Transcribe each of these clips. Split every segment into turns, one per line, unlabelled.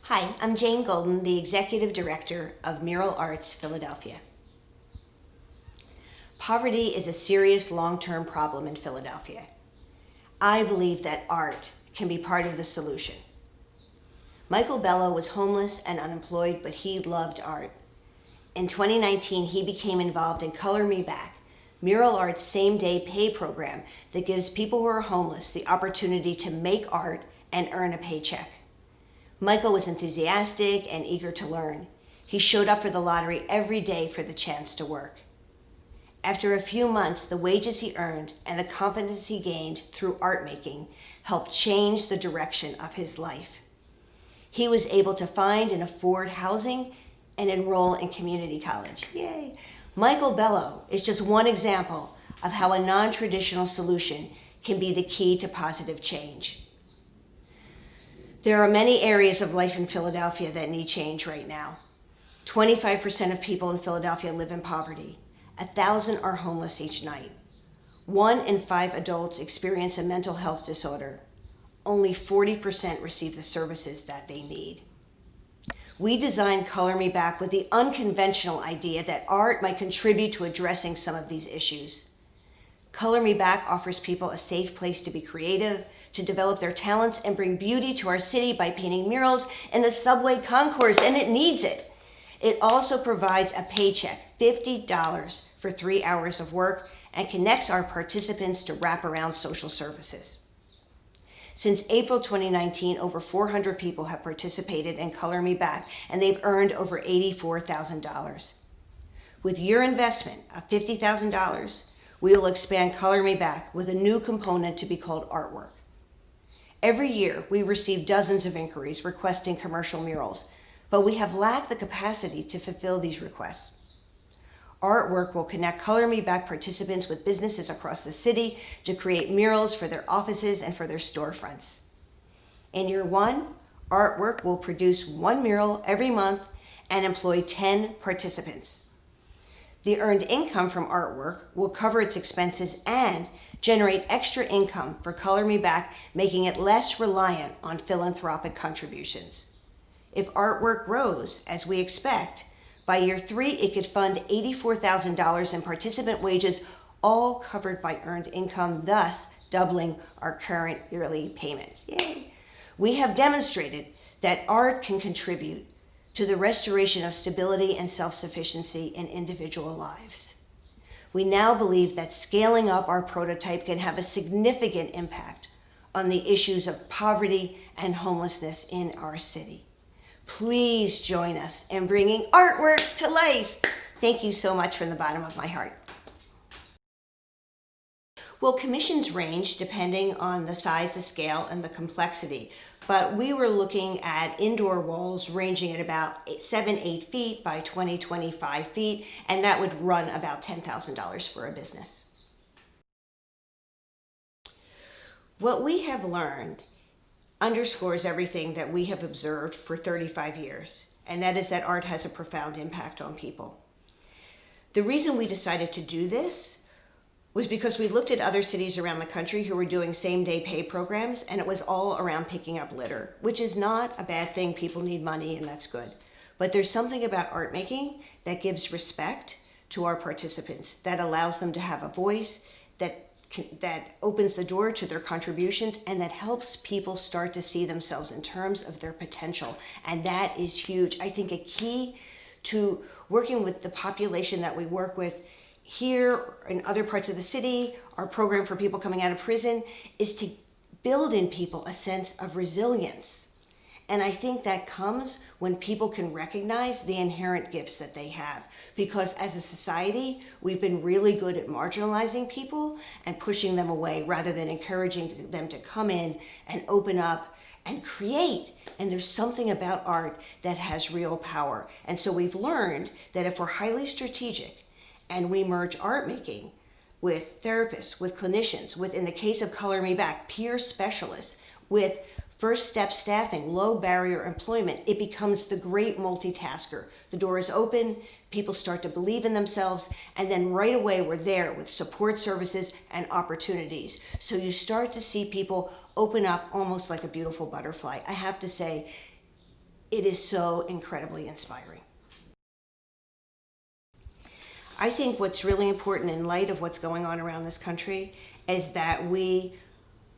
Hi, I'm Jane Golden, the Executive Director of Mural Arts Philadelphia. Poverty is a serious long-term problem in Philadelphia. I believe that art can be part of the solution. Michael Bello was homeless and unemployed, but he loved art. In 2019, he became involved in Color Me Back, Mural Art's same-day pay program that gives people who are homeless the opportunity to make art and earn a paycheck. Michael was enthusiastic and eager to learn. He showed up for the lottery every day for the chance to work. After a few months, the wages he earned and the confidence he gained through art making helped change the direction of his life. He was able to find and afford housing and enroll in community college. Yay! Michael Bello is just one example of how a non-traditional solution can be the key to positive change. There are many areas of life in Philadelphia that need change right now. 25% of people in Philadelphia live in poverty. 1,000 are homeless each night. 1 in 5 adults experience a mental health disorder. Only 40% receive the services that they need. We designed Color Me Back with the unconventional idea that art might contribute to addressing some of these issues. Color Me Back offers people a safe place to be creative, to develop their talents and bring beauty to our city by painting murals in the subway concourse, and it needs it. It also provides a paycheck, $50 for 3 hours of work, and connects our participants to wraparound social services. Since April 2019, over 400 people have participated in Color Me Back, and they've earned over $84,000. With your investment of $50,000, we will expand Color Me Back with a new component to be called artwork. Every year, we receive dozens of inquiries requesting commercial murals, but we have lacked the capacity to fulfill these requests. Artwork will connect Color Me Back participants with businesses across the city to create murals for their offices and for their storefronts. In year 1, Artwork will produce 1 mural every month and employ 10 participants. The earned income from Artwork will cover its expenses and generate extra income for Color Me Back, making it less reliant on philanthropic contributions. If Artwork grows, as we expect, by year 3, it could fund $84,000 in participant wages, all covered by earned income, thus doubling our current yearly payments. Yay! We have demonstrated that art can contribute to the restoration of stability and self-sufficiency in individual lives. We now believe that scaling up our prototype can have a significant impact on the issues of poverty and homelessness in our city. Please join us in bringing artwork to life. Thank you so much from the bottom of my heart. Well, commissions range depending on the size, the scale, and the complexity, but we were looking at indoor walls ranging at about 7-8 feet by 20-25 feet, and that would run about $10,000 for a business. What we have learned underscores everything that we have observed for 35 years, and that is that art has a profound impact on people. The reason we decided to do this was because we looked at other cities around the country who were doing same-day pay programs, and it was all around picking up litter, which is not a bad thing. People need money, and that's good. But there's something about art making that gives respect to our participants, that allows them to have a voice, that opens the door to their contributions, and that helps people start to see themselves in terms of their potential. And that is huge. I think a key to working with the population that we work with here in other parts of the city, our program for people coming out of prison, is to build in people a sense of resilience. And I think that comes when people can recognize the inherent gifts that they have. Because as a society, we've been really good at marginalizing people and pushing them away rather than encouraging them to come in and open up and create. And there's something about art that has real power. And so we've learned that if we're highly strategic and we merge art making with therapists, with clinicians, with, in the case of Color Me Back, peer specialists, with first step staffing, low barrier employment, it becomes the great multitasker. The door is open, people start to believe in themselves, and then right away we're there with support services and opportunities. So you start to see people open up almost like a beautiful butterfly. I have to say, It is so incredibly inspiring. I think what's really important in light of what's going on around this country is that we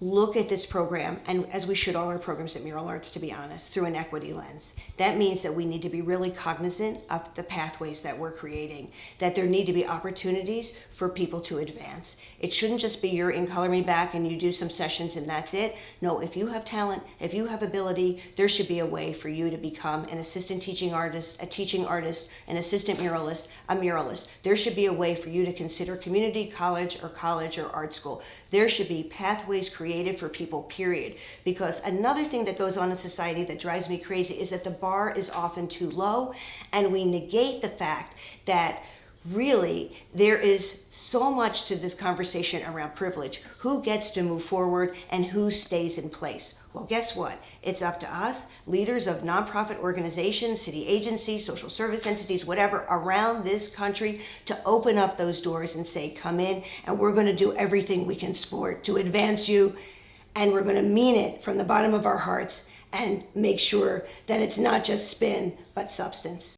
look at this program, and as we should all our programs at Mural Arts, to be honest, through an equity lens. That means that we need to be really cognizant of the pathways that we're creating, that there need to be opportunities for people to advance. It shouldn't just be you're in Color Me Back and you do some sessions and that's it. No, if you have talent, if you have ability, there should be a way for you to become an assistant teaching artist, a teaching artist, an assistant muralist, a muralist. There should be a way for you to consider community college or art school. There should be pathways created for people, period. Because another thing that goes on in society that drives me crazy is that the bar is often too low, and we negate the fact that really there is so much to this conversation around privilege. Who gets to move forward and who stays in place? Well, guess what? It's up to us, leaders of nonprofit organizations, city agencies, social service entities, whatever, around this country to open up those doors and say, come in, and we're going to do everything we can support to advance you, and we're going to mean it from the bottom of our hearts and make sure that it's not just spin, but substance.